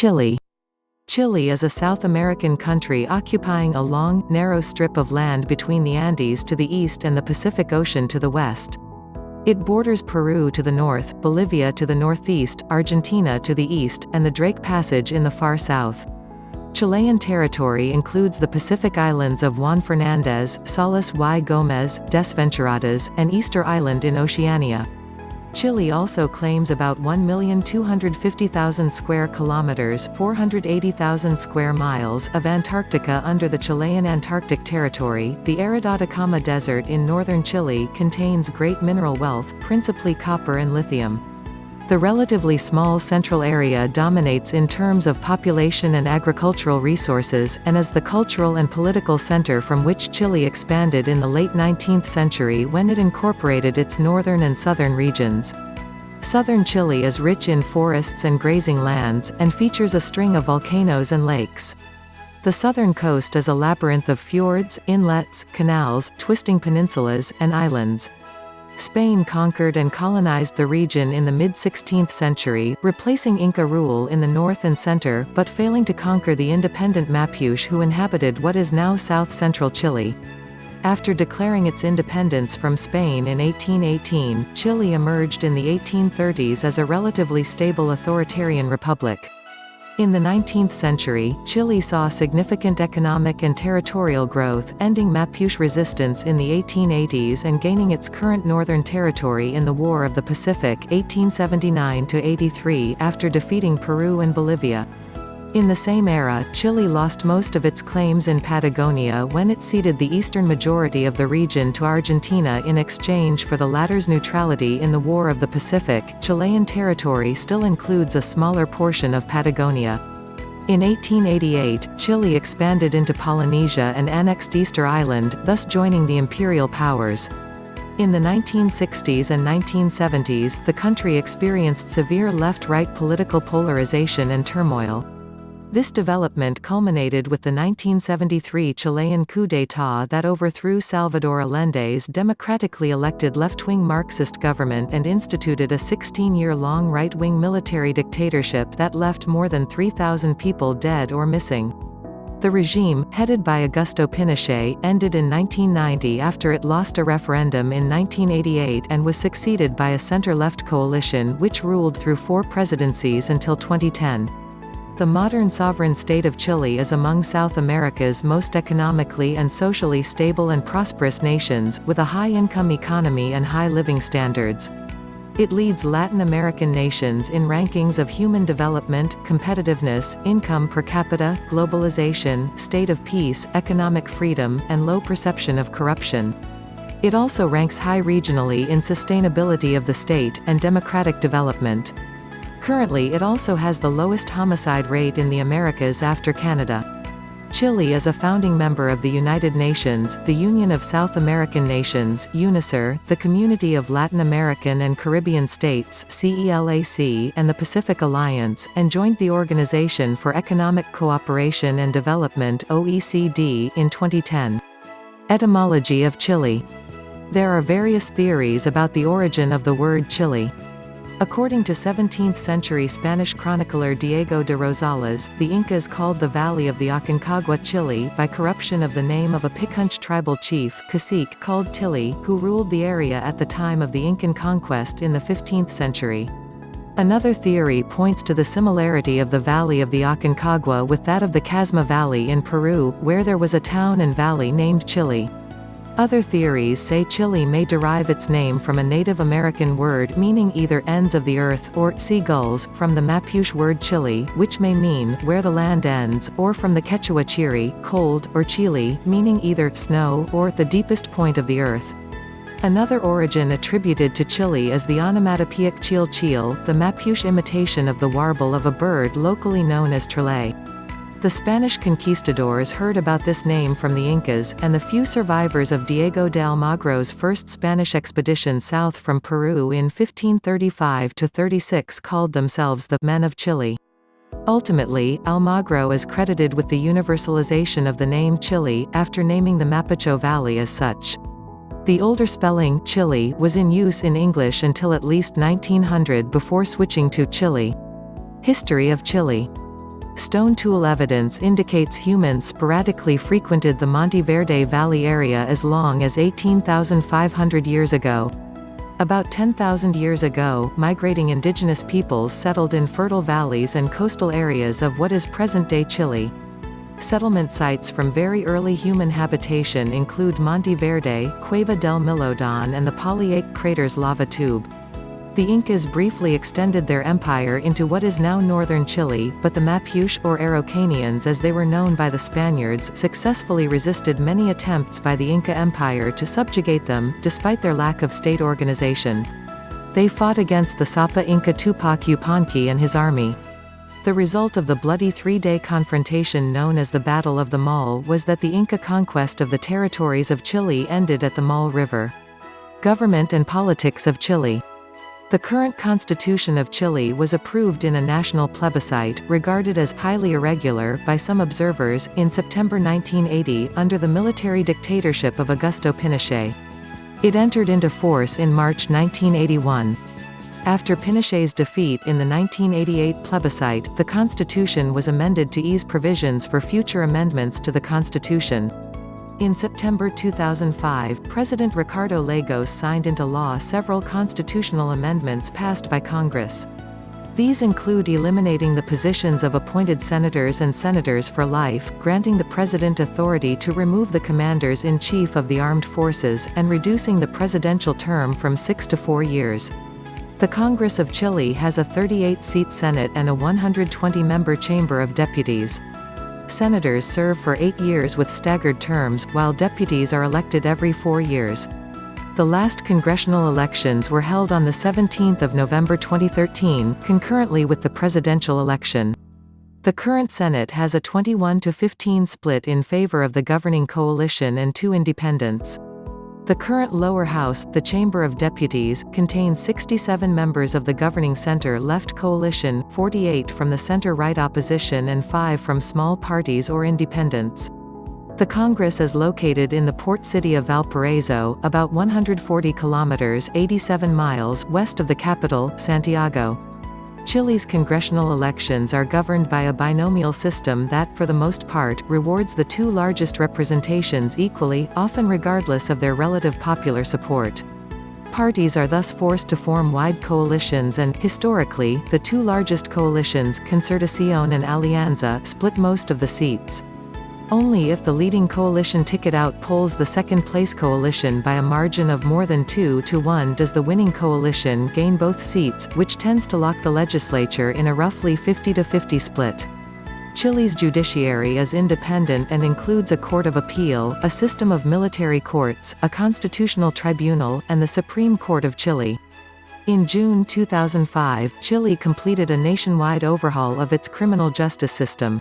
Chile. Chile is a South American country occupying a long, narrow strip of land between the Andes to the east and the Pacific Ocean to the west. It borders Peru to the north, Bolivia to the northeast, Argentina to the east, and the Drake Passage in the far south. Chilean territory includes the Pacific islands of Juan Fernández, Salas y Gómez, Desventuradas, and Easter Island in Oceania. Chile also claims about 1,250,000 square kilometers (480,000 square miles) of Antarctica under the Chilean Antarctic Territory. The arid Atacama Desert in northern Chile contains great mineral wealth, principally copper and lithium. The relatively small central area dominates in terms of population and agricultural resources, and is the cultural and political center from which Chile expanded in the late 19th century when it incorporated its northern and southern regions. Southern Chile is rich in forests and grazing lands, and features a string of volcanoes and lakes. The southern coast is a labyrinth of fjords, inlets, canals, twisting peninsulas, and islands. Spain conquered and colonized the region in the mid-16th century, replacing Inca rule in the north and center, but failing to conquer the independent Mapuche who inhabited what is now south-central Chile. After declaring its independence from Spain in 1818, Chile emerged in the 1830s as a relatively stable authoritarian republic. In the 19th century, Chile saw significant economic and territorial growth, ending Mapuche resistance in the 1880s and gaining its current northern territory in the War of the Pacific 1879–83 after defeating Peru and Bolivia. In the same era, Chile lost most of its claims in Patagonia when it ceded the eastern majority of the region to Argentina in exchange for the latter's neutrality in the War of the Pacific. Chilean territory still includes a smaller portion of Patagonia. In 1888, Chile expanded into Polynesia and annexed Easter Island, thus joining the imperial powers. In the 1960s and 1970s, the country experienced severe left-right political polarization and turmoil. This development culminated with the 1973 Chilean coup d'état that overthrew Salvador Allende's democratically elected left-wing Marxist government and instituted a 16-year-long right-wing military dictatorship that left more than 3,000 people dead or missing. The regime, headed by Augusto Pinochet, ended in 1990 after it lost a referendum in 1988 and was succeeded by a center-left coalition which ruled through 4 presidencies until 2010. The modern sovereign state of Chile is among South America's most economically and socially stable and prosperous nations, with a high-income economy and high living standards. It leads Latin American nations in rankings of human development, competitiveness, income per capita, globalization, state of peace, economic freedom, and low perception of corruption. It also ranks high regionally in sustainability of the state, and democratic development. Currently it also has the lowest homicide rate in the Americas after Canada. Chile is a founding member of the United Nations, the Union of South American Nations, UNICER, the Community of Latin American and Caribbean States, CELAC, and the Pacific Alliance, and joined the Organization for Economic Cooperation and Development (OECD) in 2010. Etymology of Chile. There are various theories about the origin of the word Chile. According to 17th-century Spanish chronicler Diego de Rosales, the Incas called the valley of the Aconcagua Chile by corruption of the name of a Picunch tribal chief, cacique called Tili, who ruled the area at the time of the Incan conquest in the 15th century. Another theory points to the similarity of the valley of the Aconcagua with that of the Casma Valley in Peru, where there was a town and valley named Chile. Other theories say Chile may derive its name from a Native American word meaning either ends of the earth, or seagulls, from the Mapuche word Chile, which may mean where the land ends, or from the Quechua chiri, cold, or Chile, meaning either snow, or the deepest point of the earth. Another origin attributed to Chile is the onomatopoeic chil chil, the Mapuche imitation of the warble of a bird locally known as trele. The Spanish conquistadors heard about this name from the Incas, and the few survivors of Diego de Almagro's first Spanish expedition south from Peru in 1535–36 called themselves the Men of Chile. Ultimately, Almagro is credited with the universalization of the name Chile, after naming the Mapocho Valley as such. The older spelling, Chile, was in use in English until at least 1900 before switching to Chile. History of Chile. Stone tool evidence indicates humans sporadically frequented the Monte Verde Valley area as long as 18,500 years ago. About 10,000 years ago, migrating indigenous peoples settled in fertile valleys and coastal areas of what is present-day Chile. Settlement sites from very early human habitation include Monte Verde, Cueva del Milodon and the Polyake crater's lava tube. The Incas briefly extended their empire into what is now northern Chile, but the Mapuche or Araucanians as they were known by the Spaniards successfully resisted many attempts by the Inca Empire to subjugate them, despite their lack of state organization. They fought against the Sapa Inca Tupac Yupanqui and his army. The result of the bloody three-day confrontation known as the Battle of the Maule was that the Inca conquest of the territories of Chile ended at the Maule River. Government and politics of Chile. The current constitution of Chile was approved in a national plebiscite, regarded as highly irregular by some observers, in September 1980, under the military dictatorship of Augusto Pinochet. It entered into force in March 1981. After Pinochet's defeat in the 1988 plebiscite, the constitution was amended to ease provisions for future amendments to the constitution. In September 2005, President Ricardo Lagos signed into law several constitutional amendments passed by Congress. These include eliminating the positions of appointed senators and senators for life, granting the president authority to remove the commanders-in-chief of the armed forces, and reducing the presidential term from 6 to 4 years. The Congress of Chile has a 38-seat Senate and a 120-member Chamber of Deputies. Senators serve for 8 years with staggered terms, while deputies are elected every 4 years. The last congressional elections were held on 17 November 2013, concurrently with the presidential election. The current Senate has a 21-15 split in favor of the governing coalition and 2 independents. The current lower house, the Chamber of Deputies, contains 67 members of the governing center-left coalition, 48 from the center-right opposition and 5 from small parties or independents. The Congress is located in the port city of Valparaiso, about 140 kilometers (87 miles) west of the capital, Santiago. Chile's congressional elections are governed by a binomial system that, for the most part, rewards the 2 largest representations equally, often regardless of their relative popular support. Parties are thus forced to form wide coalitions and, historically, the 2 largest coalitions, Concertación and Alianza, split most of the seats. Only if the leading coalition ticket outpolls the second-place coalition by a margin of more than 2-1 does the winning coalition gain both seats, which tends to lock the legislature in a roughly 50-50 split. Chile's judiciary is independent and includes a court of appeal, a system of military courts, a constitutional tribunal, and the Supreme Court of Chile. In June 2005, Chile completed a nationwide overhaul of its criminal justice system.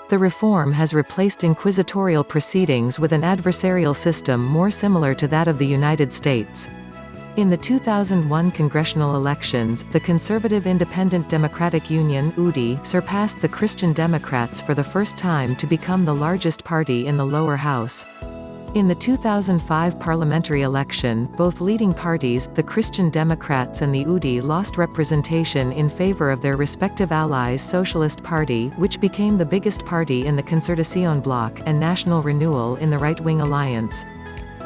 The reform has replaced inquisitorial proceedings with an adversarial system more similar to that of the United States. In the 2001 congressional elections, the Conservative Independent Democratic Union (UDI) surpassed the Christian Democrats for the first time to become the largest party in the lower house. In the 2005 parliamentary election, both leading parties, the Christian Democrats and the UDI, lost representation in favor of their respective allies Socialist Party, which became the biggest party in the Concertación bloc, and National Renewal in the right-wing alliance.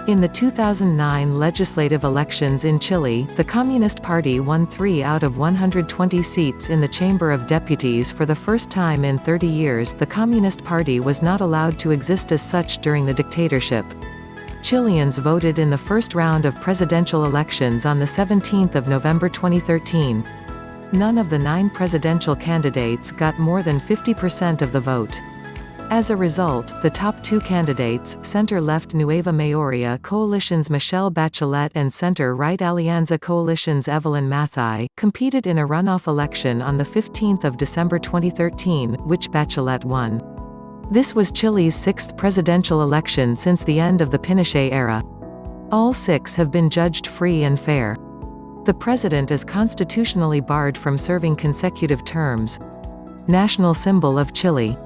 In the 2009 legislative elections in Chile, the Communist Party won 3 out of 120 seats in the Chamber of Deputies. For the first time in 30 years, the Communist Party was not allowed to exist as such during the dictatorship. Chileans voted in the first round of presidential elections on 17 November 2013. None of the 9 presidential candidates got more than 50% of the vote. As a result, the top 2 candidates, center-left Nueva Mayoría coalition's Michelle Bachelet and center-right Alianza coalition's Evelyn Matthei, competed in a runoff election on 15 December 2013, which Bachelet won. This was Chile's 6th presidential election since the end of the Pinochet era. All 6 have been judged free and fair. The president is constitutionally barred from serving consecutive terms. National symbol of Chile.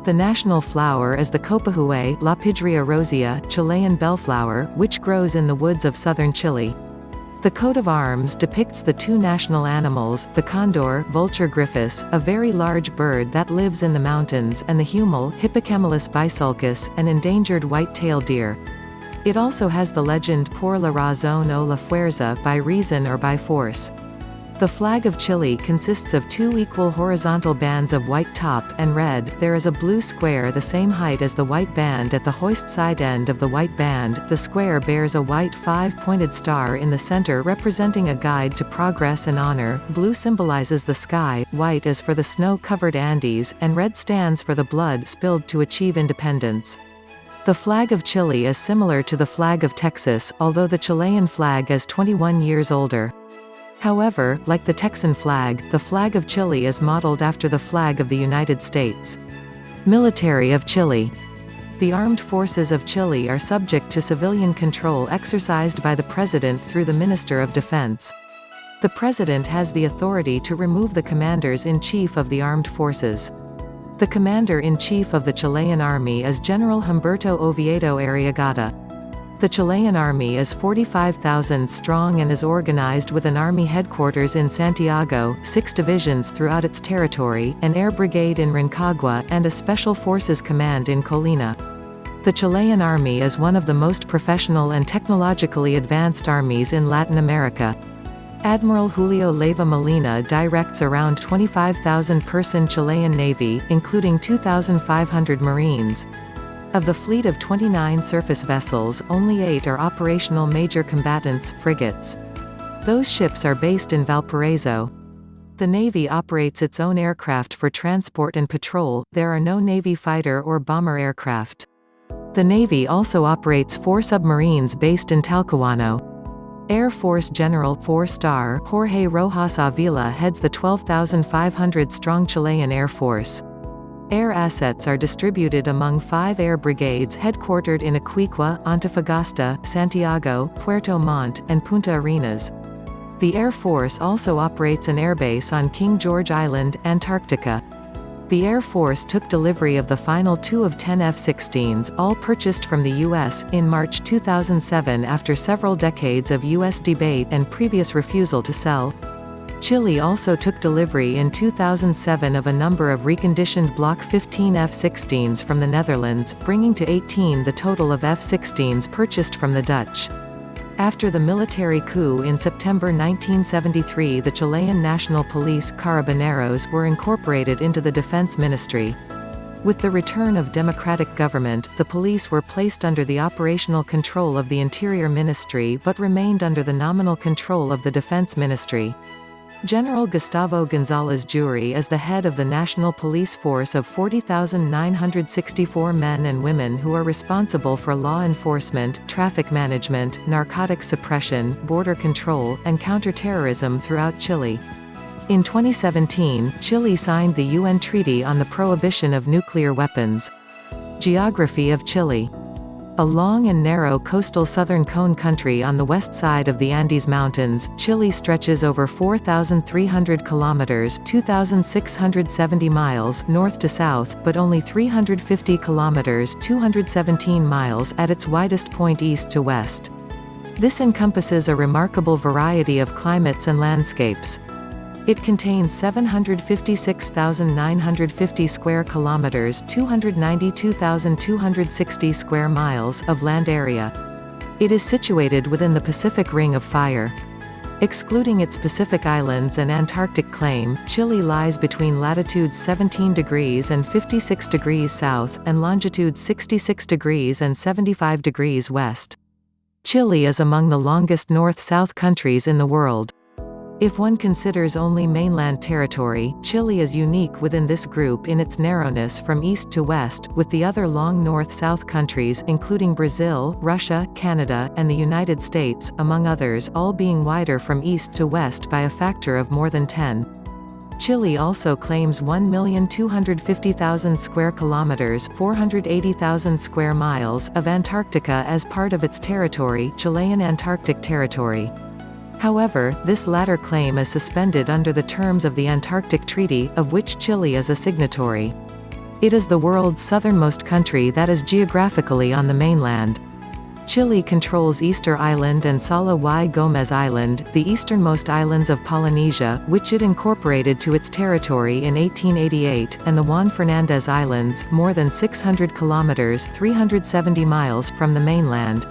The national flower is the Copahue Lapidria rosea, Chilean bellflower, which grows in the woods of southern Chile. The coat of arms depicts the two national animals, the condor, Vultur gryphus, a very large bird that lives in the mountains, and the huemul, Hippocamelus bisulcus, an endangered white-tailed deer. It also has the legend por la razón o la fuerza, by reason or by force. The flag of Chile consists of two equal horizontal bands of white top and red. There is a blue square the same height as the white band at the hoist side end of the white band. The square bears a white five-pointed star in the center representing a guide to progress and honor. Blue symbolizes the sky, white is for the snow-covered Andes, and red stands for the blood spilled to achieve independence. The flag of Chile is similar to the flag of Texas, although the Chilean flag is 21 years older. However, like the Texan flag, the flag of Chile is modeled after the flag of the United States. Military of Chile. The armed forces of Chile are subject to civilian control exercised by the President through the Minister of Defense. The President has the authority to remove the Commanders-in-Chief of the armed forces. The Commander-in-Chief of the Chilean Army is General Humberto Oviedo Arriagada. The Chilean Army is 45,000 strong and is organized with an army headquarters in Santiago, 6 divisions throughout its territory, an air brigade in Rancagua, and a special forces command in Colina. The Chilean Army is one of the most professional and technologically advanced armies in Latin America. Admiral Julio Leiva Molina directs around 25,000-person Chilean Navy, including 2,500 Marines. Of the fleet of 29 surface vessels, only 8 are operational major combatants, frigates. Those ships are based in Valparaiso. The Navy operates its own aircraft for transport and patrol. There are no Navy fighter or bomber aircraft. The Navy also operates 4 submarines based in Talcahuano. Air Force General 4-star Jorge Rojas Avila heads the 12,500-strong Chilean Air Force. Air assets are distributed among 5 air brigades headquartered in Iquique, Antofagasta, Santiago, Puerto Montt, and Punta Arenas. The Air Force also operates an airbase on King George Island, Antarctica. The Air Force took delivery of the final 2 of 10 F-16s, all purchased from the U.S., in March 2007 after several decades of U.S. debate and previous refusal to sell. Chile also took delivery in 2007 of a number of reconditioned Block 15 F-16s from the Netherlands, bringing to 18 the total of F-16s purchased from the Dutch. After the military coup in September 1973, the Chilean National Police Carabineros were incorporated into the Defense Ministry. With the return of democratic government, the police were placed under the operational control of the Interior Ministry but remained under the nominal control of the Defense Ministry. General Gustavo González Juri is the head of the National Police Force of 40,964 men and women who are responsible for law enforcement, traffic management, narcotics suppression, border control, and counterterrorism throughout Chile. In 2017, Chile signed the UN Treaty on the Prohibition of Nuclear Weapons. Geography of Chile. A long and narrow coastal southern cone country on the west side of the Andes Mountains, Chile stretches over 4,300 kilometers (2,670 miles) north to south, but only 350 kilometers (217 miles) at its widest point east to west. This encompasses a remarkable variety of climates and landscapes. It contains 756,950 square kilometers (292,260 square miles) of land area. It is situated within the Pacific Ring of Fire. Excluding its Pacific Islands and Antarctic claim, Chile lies between latitudes 17 degrees and 56 degrees south, and longitudes 66 degrees and 75 degrees west. Chile is among the longest north-south countries in the world. If one considers only mainland territory, Chile is unique within this group in its narrowness from east to west, with the other long north-south countries including Brazil, Russia, Canada, and the United States, among others, all being wider from east to west by a factor of more than 10. Chile also claims 1,250,000 square kilometers (480,000 square miles) of Antarctica as part of its territory, Chilean Antarctic Territory. However, this latter claim is suspended under the terms of the Antarctic Treaty, of which Chile is a signatory. It is the world's southernmost country that is geographically on the mainland. Chile controls Easter Island and Sala y Gomez Island, the easternmost islands of Polynesia, which it incorporated to its territory in 1888, and the Juan Fernández Islands, more than 600 kilometers (370 miles) from the mainland.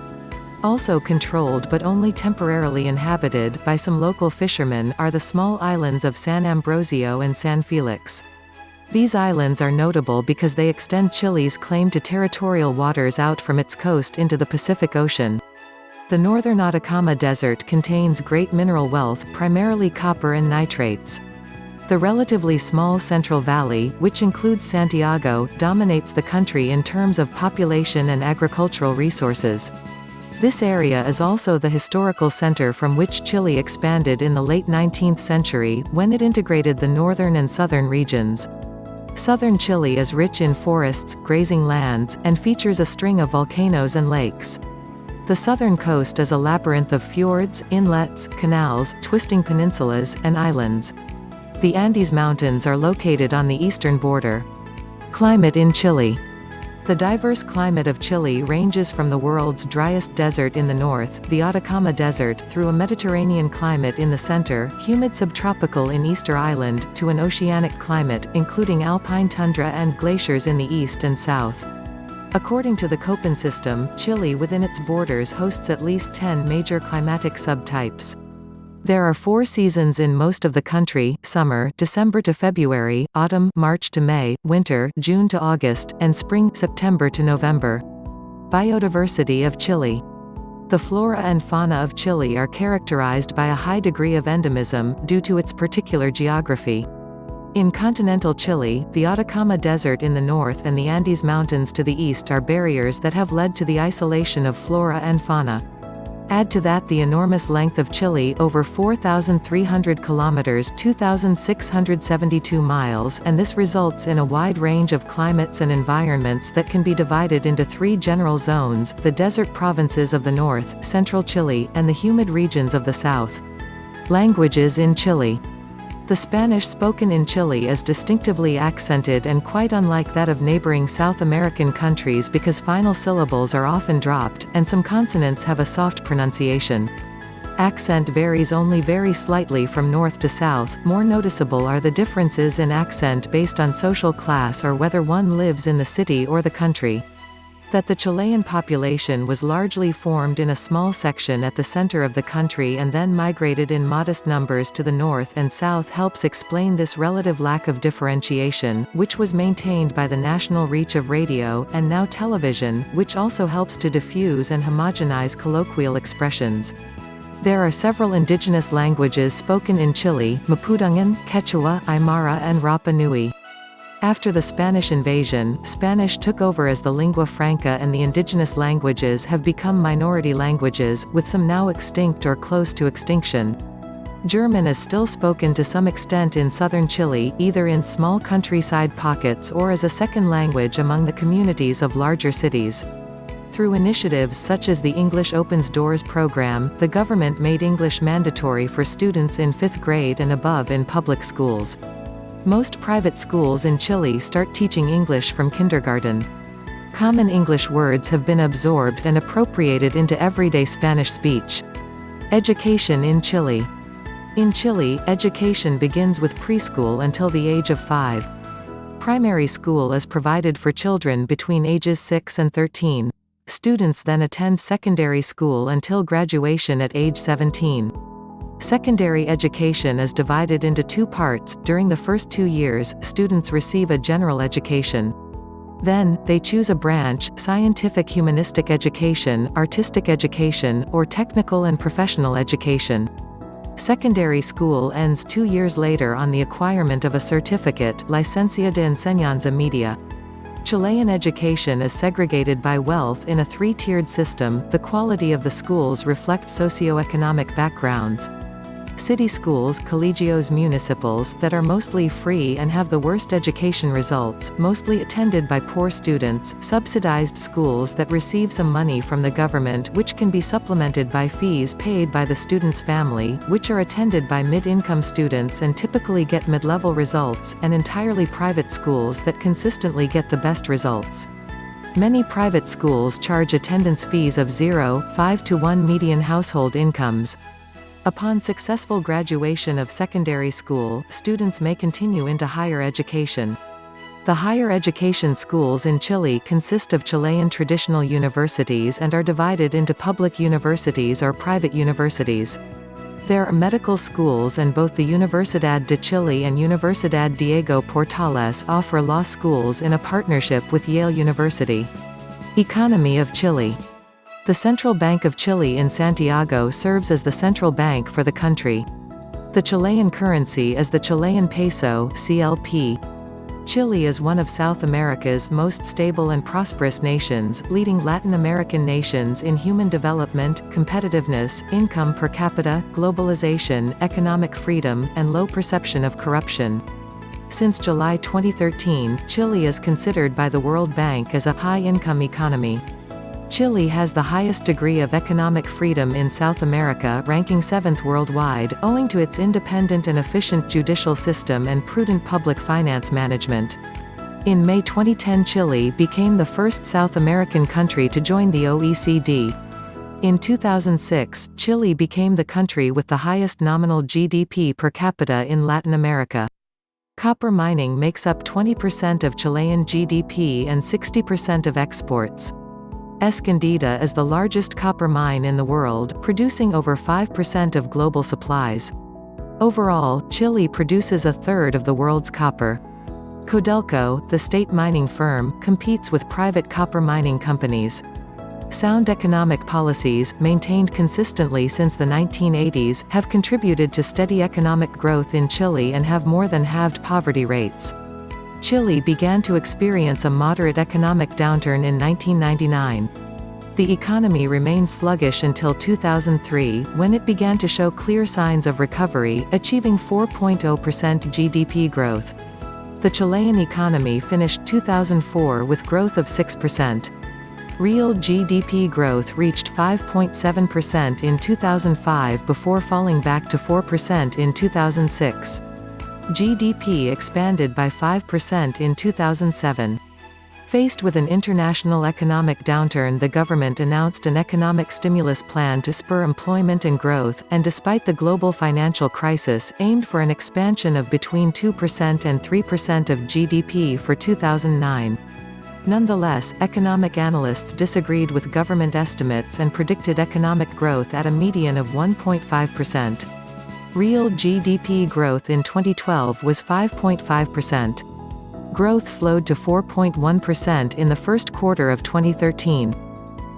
Also controlled but only temporarily inhabited by some local fishermen are the small islands of San Ambrosio and San Felix. These islands are notable because they extend Chile's claim to territorial waters out from its coast into the Pacific Ocean. The northern Atacama Desert contains great mineral wealth, primarily copper and nitrates. The relatively small Central Valley, which includes Santiago, dominates the country in terms of population and agricultural resources. This area is also the historical center from which Chile expanded in the late 19th century, when it integrated the northern and southern regions. Southern Chile is rich in forests, grazing lands, and features a string of volcanoes and lakes. The southern coast is a labyrinth of fjords, inlets, canals, twisting peninsulas, and islands. The Andes Mountains are located on the eastern border. Climate in Chile. The diverse climate of Chile ranges from the world's driest desert in the north, the Atacama Desert, through a Mediterranean climate in the center, humid subtropical in Easter Island, to an oceanic climate, including alpine tundra and glaciers in the east and south. According to the Köppen system, Chile within its borders hosts at least 10 major climatic subtypes. There are 4 seasons in most of the country: summer, December to February; autumn, March to May; winter, June to August; and spring, September to November. Biodiversity of Chile. The flora and fauna of Chile are characterized by a high degree of endemism, due to its particular geography. In continental Chile, the Atacama Desert in the north and the Andes Mountains to the east are barriers that have led to the isolation of flora and fauna. Add to that the enormous length of Chile, over 4,300 kilometers (2,672 miles), and this results in a wide range of climates and environments that can be divided into 3 general zones: the desert provinces of the north, central Chile, and the humid regions of the south. Languages in Chile. The Spanish spoken in Chile is distinctively accented and quite unlike that of neighboring South American countries because final syllables are often dropped, and some consonants have a soft pronunciation. Accent varies only very slightly from north to south. More noticeable are the differences in accent based on social class or whether one lives in the city or the country. That the Chilean population was largely formed in a small section at the center of the country and then migrated in modest numbers to the north and south helps explain this relative lack of differentiation, which was maintained by the national reach of radio, and now television, which also helps to diffuse and homogenize colloquial expressions. There are several indigenous languages spoken in Chile: Mapudungun, Quechua, Aymara and Rapa Nui. After the Spanish invasion, Spanish took over as the lingua franca and the indigenous languages have become minority languages, with some now extinct or close to extinction. German is still spoken to some extent in southern Chile, either in small countryside pockets or as a second language among the communities of larger cities. Through initiatives such as the English Opens Doors program, the government made English mandatory for students in 5th grade and above in public schools. Most private schools in Chile start teaching English from kindergarten. Common English words have been absorbed and appropriated into everyday Spanish speech. Education in Chile. In Chile, education begins with preschool until the age of 5. Primary school is provided for children between ages 6 and 13. Students then attend secondary school until graduation at age 17. Secondary education is divided into 2 parts. During the first 2 years, students receive a general education. Then, they choose a branch: scientific humanistic education, artistic education, or technical and professional education. Secondary school ends 2 years later on the acquirement of a certificate, Licencia de Enseñanza Media. Chilean education is segregated by wealth in a 3-tiered system. The quality of the schools reflect socioeconomic backgrounds. City schools, colegios municipales, that are mostly free and have the worst education results, mostly attended by poor students; subsidized schools that receive some money from the government which can be supplemented by fees paid by the student's family, which are attended by mid-income students and typically get mid-level results; and entirely private schools that consistently get the best results. Many private schools charge attendance fees of 0.5 to 1 median household incomes. Upon successful graduation of secondary school, students may continue into higher education. The higher education schools in Chile consist of Chilean traditional universities and are divided into public universities or private universities. There are medical schools, and both the Universidad de Chile and Universidad Diego Portales offer law schools in a partnership with Yale University. Economy of Chile. The Central Bank of Chile in Santiago serves as the central bank for the country. The Chilean currency is the Chilean peso (CLP). Chile is one of South America's most stable and prosperous nations, leading Latin American nations in human development, competitiveness, income per capita, globalization, economic freedom, and low perception of corruption. Since July 2013, Chile is considered by the World Bank as a high-income economy. Chile has the highest degree of economic freedom in South America, ranking 7th worldwide, owing to its independent and efficient judicial system and prudent public finance management. In May 2010, Chile became the first South American country to join the OECD. In 2006, Chile became the country with the highest nominal GDP per capita in Latin America. Copper mining makes up 20% of Chilean GDP and 60% of exports. Escondida is the largest copper mine in the world, producing over 5% of global supplies. Overall, Chile produces a third of the world's copper. Codelco, the state mining firm, competes with private copper mining companies. Sound economic policies, maintained consistently since the 1980s, have contributed to steady economic growth in Chile and have more than halved poverty rates. Chile began to experience a moderate economic downturn in 1999. The economy remained sluggish until 2003, when it began to show clear signs of recovery, achieving 4.0% GDP growth. The Chilean economy finished 2004 with growth of 6%. Real GDP growth reached 5.7% in 2005 before falling back to 4% in 2006. GDP expanded by 5% in 2007. Faced with an international economic downturn, the government announced an economic stimulus plan to spur employment and growth, and despite the global financial crisis, aimed for an expansion of between 2% and 3% of GDP for 2009. Nonetheless, economic analysts disagreed with government estimates and predicted economic growth at a median of 1.5%. Real GDP growth in 2012 was 5.5%. Growth slowed to 4.1% in the first quarter of 2013.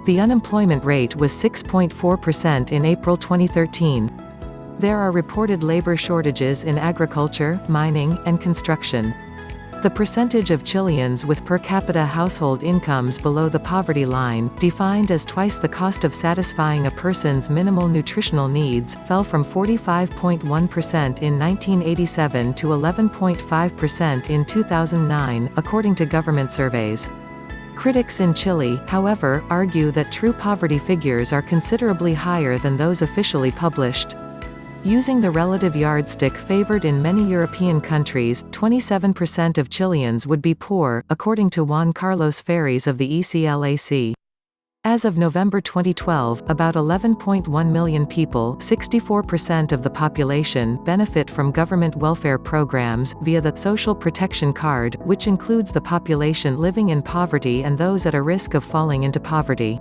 The unemployment rate was 6.4% in April 2013. There are reported labor shortages in agriculture, mining, and construction. The percentage of Chileans with per capita household incomes below the poverty line, defined as twice the cost of satisfying a person's minimal nutritional needs, fell from 45.1% in 1987 to 11.5% in 2009, according to government surveys. Critics in Chile, however, argue that true poverty figures are considerably higher than those officially published. Using the relative yardstick favored in many European countries, 27% of Chileans would be poor, according to Juan Carlos Ferris of the ECLAC. As of November 2012, about 11.1 million people, 64% of the population, benefit from government welfare programs, via the Social Protection Card, which includes the population living in poverty and those at a risk of falling into poverty.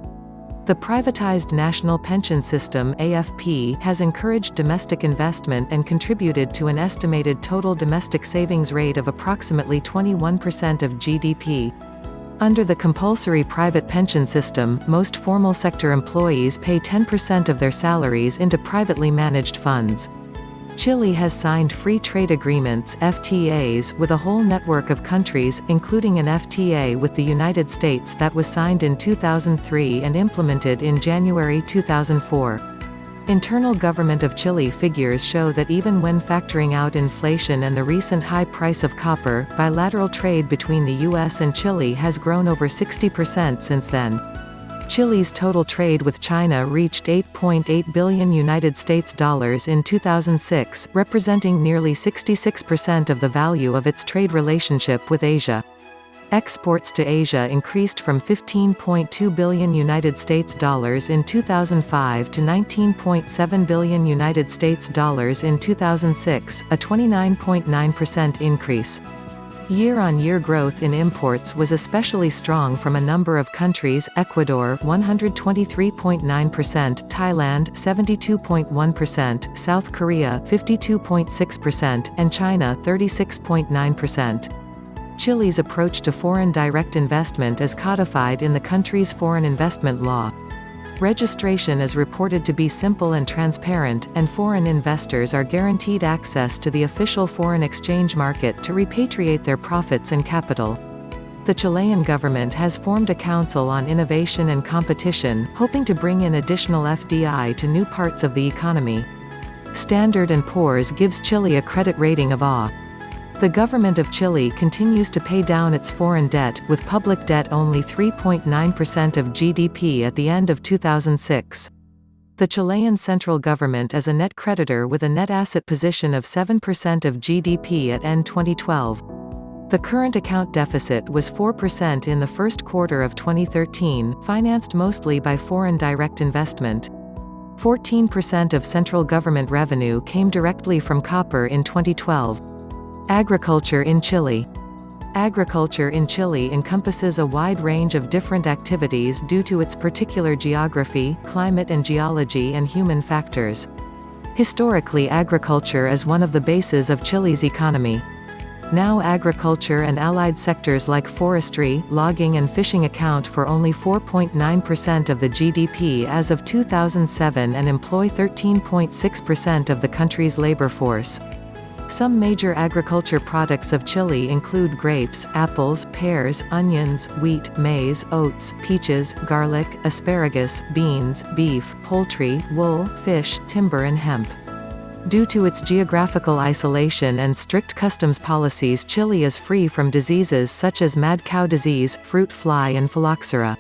The privatized National Pension System (AFP) has encouraged domestic investment and contributed to an estimated total domestic savings rate of approximately 21% of GDP. Under the compulsory private pension system, most formal sector employees pay 10% of their salaries into privately managed funds. Chile has signed free trade agreements (FTAs) with a whole network of countries, including an FTA with the United States that was signed in 2003 and implemented in January 2004. Internal government of Chile figures show that even when factoring out inflation and the recent high price of copper, bilateral trade between the U.S. and Chile has grown over 60% since then. Chile's total trade with China reached $8.8 billion in 2006, representing nearly 66% of the value of its trade relationship with Asia. Exports to Asia increased from $15.2 billion in 2005 to $19.7 billion in 2006, a 29.9% increase. Year-on-year growth in imports was especially strong from a number of countries: Ecuador 123.9%, Thailand 72.1%, South Korea 52.6%, and China 36.9%. Chile's approach to foreign direct investment is codified in the country's foreign investment law. Registration is reported to be simple and transparent, and foreign investors are guaranteed access to the official foreign exchange market to repatriate their profits and capital. The Chilean government has formed a council on innovation and competition, hoping to bring in additional FDI to new parts of the economy. Standard & Poor's gives Chile a credit rating of A. The government of Chile continues to pay down its foreign debt, with public debt only 3.9% of GDP at the end of 2006. The Chilean central government is a net creditor with a net asset position of 7% of GDP at end 2012. The current account deficit was 4% in the first quarter of 2013, financed mostly by foreign direct investment. 14% of central government revenue came directly from copper in 2012. Agriculture in Chile. Agriculture in Chile encompasses a wide range of different activities due to its particular geography, climate and geology, and human factors. Historically, agriculture is one of the bases of Chile's economy. Now agriculture and allied sectors like forestry, logging and fishing account for only 4.9% of the GDP as of 2007 and employ 13.6% of the country's labor force. Some major agriculture products of Chile include grapes, apples, pears, onions, wheat, maize, oats, peaches, garlic, asparagus, beans, beef, poultry, wool, fish, timber and hemp. Due to its geographical isolation and strict customs policies, Chile is free from diseases such as mad cow disease, fruit fly and phylloxera.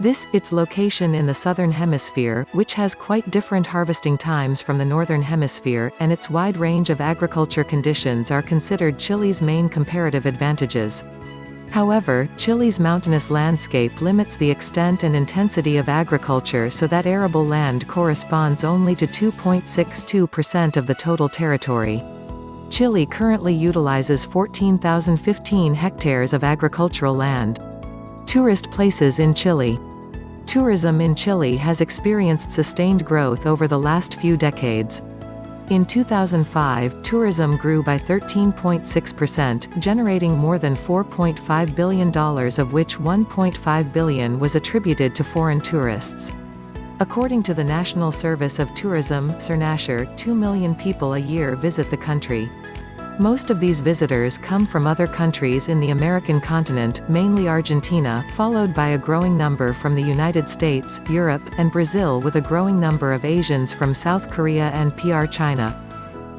Its location in the southern hemisphere, which has quite different harvesting times from the northern hemisphere, and its wide range of agriculture conditions are considered Chile's main comparative advantages. However, Chile's mountainous landscape limits the extent and intensity of agriculture so that arable land corresponds only to 2.62% of the total territory. Chile currently utilizes 14,015 hectares of agricultural land. Tourist places in Chile. Tourism in Chile has experienced sustained growth over the last few decades. In 2005, tourism grew by 13.6%, generating more than $4.5 billion, of which $1.5 billion was attributed to foreign tourists. According to the National Service of Tourism, SERNATUR, 2 million people a year visit the country. Most of these visitors come from other countries in the American continent, mainly Argentina, followed by a growing number from the United States, Europe, and Brazil, with a growing number of Asians from South Korea and PR China.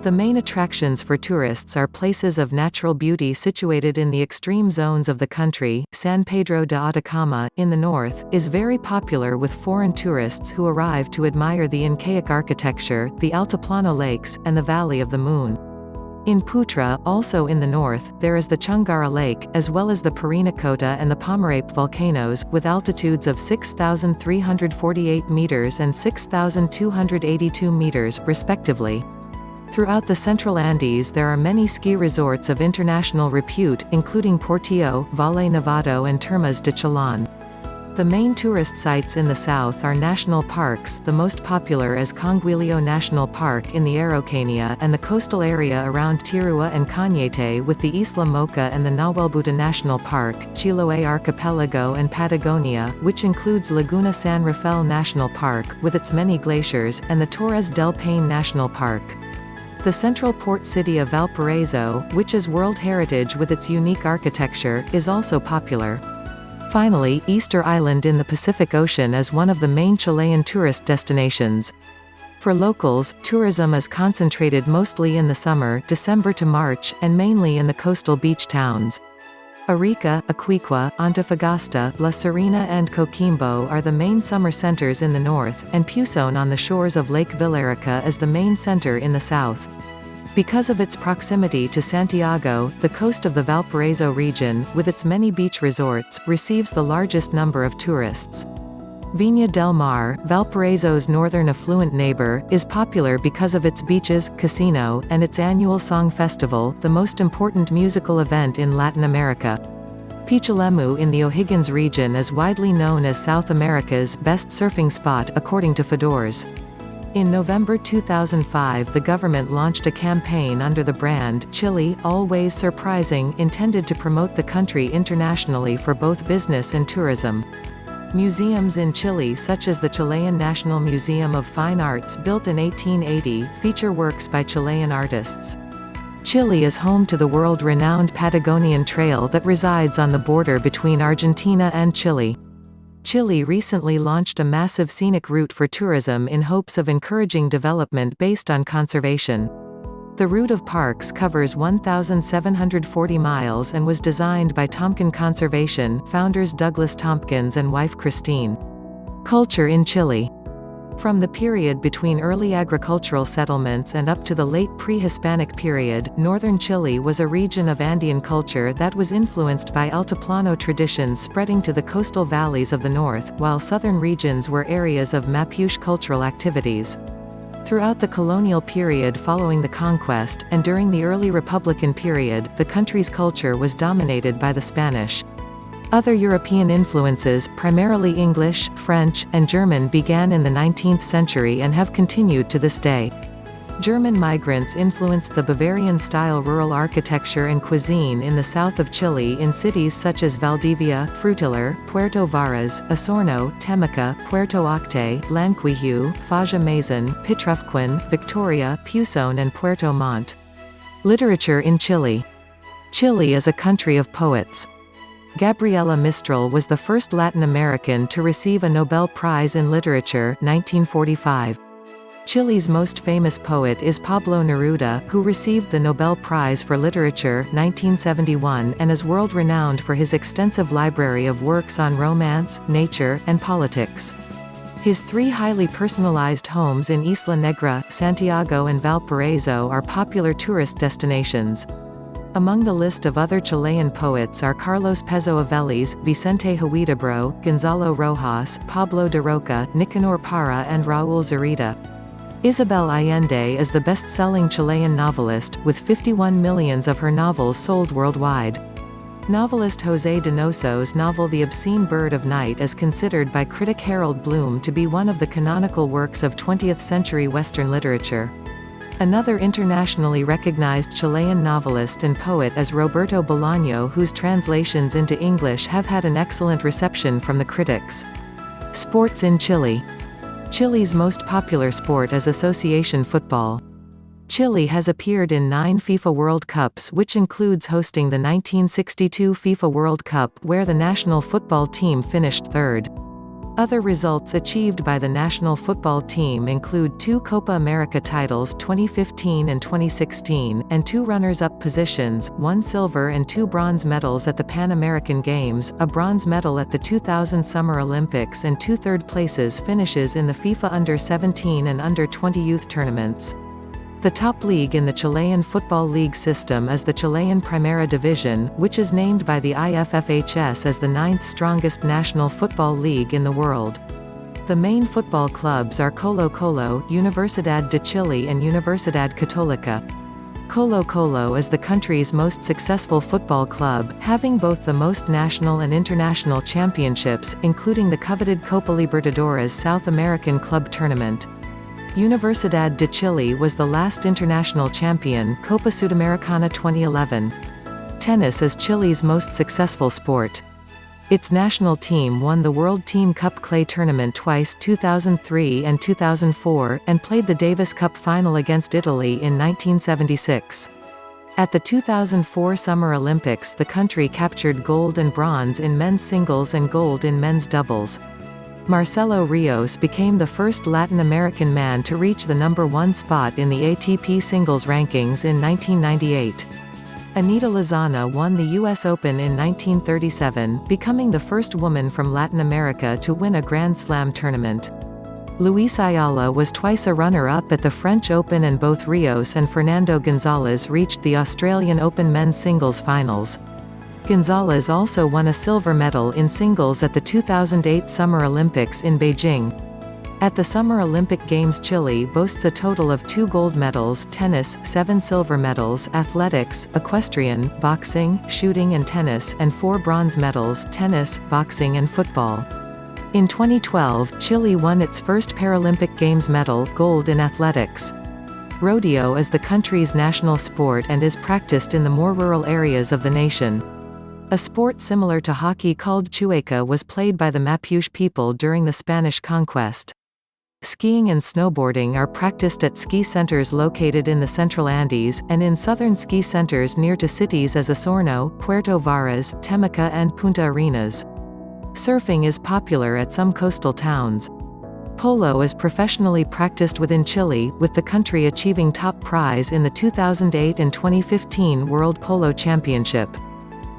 The main attractions for tourists are places of natural beauty situated in the extreme zones of the country. San Pedro de Atacama, in the north, is very popular with foreign tourists who arrive to admire the Incaic architecture, the Altiplano Lakes, and the Valley of the Moon. In Putra, also in the north, there is the Chungara Lake, as well as the Parinacota and the Pomerape volcanoes, with altitudes of 6,348 meters and 6,282 meters, respectively. Throughout the central Andes there are many ski resorts of international repute, including Portillo, Valle Nevado and Termas de Chalán. The main tourist sites in the south are national parks. The most popular is Conguillo National Park in the Araucanía and the coastal area around Tirúa and Cañete, with the Isla Mocha and the Nahuelbuta National Park, Chiloé Archipelago and Patagonia, which includes Laguna San Rafael National Park, with its many glaciers, and the Torres del Paine National Park. The central port city of Valparaiso, which is World Heritage with its unique architecture, is also popular. Finally, Easter Island in the Pacific Ocean is one of the main Chilean tourist destinations. For locals, tourism is concentrated mostly in the summer, December to March, and mainly in the coastal beach towns. Arica, Iquique, Antofagasta, La Serena and Coquimbo are the main summer centers in the north, and Pucón on the shores of Lake Villarrica is the main center in the south. Because of its proximity to Santiago, the coast of the Valparaiso region, with its many beach resorts, receives the largest number of tourists. Viña del Mar, Valparaiso's northern affluent neighbor, is popular because of its beaches, casino, and its annual song festival, the most important musical event in Latin America. Pichilemu in the O'Higgins region is widely known as South America's best surfing spot, according to Fedors. In November 2005, the government launched a campaign under the brand Chile, Always Surprising, intended to promote the country internationally for both business and tourism. Museums in Chile such as the Chilean National Museum of Fine Arts, built in 1880, feature works by Chilean artists. Chile is home to the world-renowned Patagonian Trail that resides on the border between Argentina and Chile. Chile recently launched a massive scenic route for tourism in hopes of encouraging development based on conservation. The route of parks covers 1,740 miles and was designed by Tompkin Conservation founders Douglas Tompkins and wife Christine. Culture in Chile. From the period between early agricultural settlements and up to the late pre-Hispanic period, northern Chile was a region of Andean culture that was influenced by Altiplano traditions spreading to the coastal valleys of the north, while southern regions were areas of Mapuche cultural activities. Throughout the colonial period following the conquest, and during the early Republican period, the country's culture was dominated by the Spanish. Other European influences, primarily English, French, and German, began in the 19th century and have continued to this day. German migrants influenced the Bavarian-style rural architecture and cuisine in the south of Chile in cities such as Valdivia, Frutillar, Puerto Varas, Osorno, Temuco, Puerto Octe, Lanquihue, Faja Mason, Pitrufquén, Victoria, Pucón and Puerto Montt. Literature in Chile. Chile is a country of poets. Gabriela Mistral was the first Latin American to receive a Nobel Prize in Literature, 1945. Chile's most famous poet is Pablo Neruda, who received the Nobel Prize for Literature, 1971, and is world-renowned for his extensive library of works on romance, nature, and politics. His three highly personalized homes in Isla Negra, Santiago and Valparaiso are popular tourist destinations. Among the list of other Chilean poets are Carlos Pezo Aviles, Vicente Huidobro, Gonzalo Rojas, Pablo de Roca, Nicanor Parra and Raúl Zurita. Isabel Allende is the best-selling Chilean novelist, with 51 million of her novels sold worldwide. Novelist José Donoso's novel The Obscene Bird of Night is considered by critic Harold Bloom to be one of the canonical works of 20th-century Western literature. Another internationally recognized Chilean novelist and poet is Roberto Bolaño, whose translations into English have had an excellent reception from the critics. Sports in Chile. Chile's most popular sport is association football. Chile has appeared in 9 FIFA World Cups, which includes hosting the 1962 FIFA World Cup, where the national football team finished third. Other results achieved by the national football team include 2 Copa America titles 2015 and 2016, and 2 runners-up positions, 1 silver and 2 bronze medals at the Pan American Games, a bronze medal at the 2000 Summer Olympics and 2 third places finishes in the FIFA Under-17 and Under-20 youth tournaments. The top league in the Chilean Football League system is the Chilean Primera Division, which is named by the IFFHS as the 9th strongest national football league in the world. The main football clubs are Colo-Colo, Universidad de Chile and Universidad Católica. Colo-Colo is the country's most successful football club, having both the most national and international championships, including the coveted Copa Libertadores South American Club Tournament. Universidad de Chile was the last international champion, Copa Sudamericana 2011. Tennis is Chile's most successful sport. Its national team won the World Team Cup clay tournament twice, 2003 and 2004, and played the Davis Cup final against Italy in 1976. At the 2004 Summer Olympics, the country captured gold and bronze in men's singles and gold in men's doubles. Marcelo Rios became the first Latin American man to reach the number 1 spot in the ATP singles rankings in 1998. Anita Lozano won the U.S. Open in 1937, becoming the first woman from Latin America to win a Grand Slam tournament. Luis Ayala was twice a runner-up at the French Open, and both Rios and Fernando Gonzalez reached the Australian Open men's singles finals. Gonzalez also won a silver medal in singles at the 2008 Summer Olympics in Beijing. At the Summer Olympic Games, Chile boasts a total of 2 gold medals, tennis, 7 silver medals, athletics, equestrian, boxing, shooting and tennis, and 4 bronze medals, tennis, boxing and football. In 2012, Chile won its first Paralympic Games medal, gold in athletics. Rodeo is the country's national sport and is practiced in the more rural areas of the nation. A sport similar to hockey called chueca was played by the Mapuche people during the Spanish conquest. Skiing and snowboarding are practiced at ski centers located in the Central Andes, and in southern ski centers near to cities as Osorno, Puerto Varas, Temuca and Punta Arenas. Surfing is popular at some coastal towns. Polo is professionally practiced within Chile, with the country achieving top prize in the 2008 and 2015 World Polo Championship.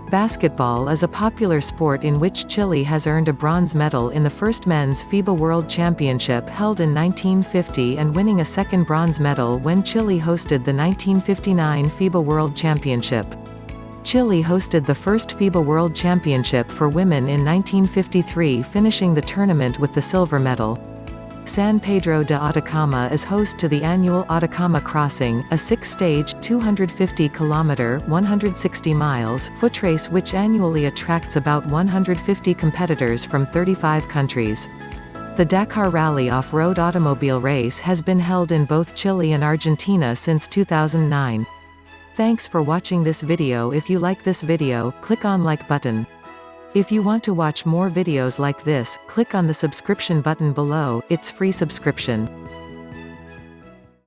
Basketball is a popular sport in which Chile has earned a bronze medal in the first men's FIBA World Championship held in 1950 and winning a second bronze medal when Chile hosted the 1959 FIBA World Championship. Chile hosted the first FIBA World Championship for women in 1953, finishing the tournament with the silver medal. San Pedro de Atacama is host to the annual Atacama Crossing, a 6-stage, 250-kilometer (160 miles) footrace which annually attracts about 150 competitors from 35 countries. The Dakar Rally off-road automobile race has been held in both Chile and Argentina since 2009. Thanks for watching this video. If you like this video, click on like button. If you want to watch more videos like this, click on the subscription button below, it's free subscription.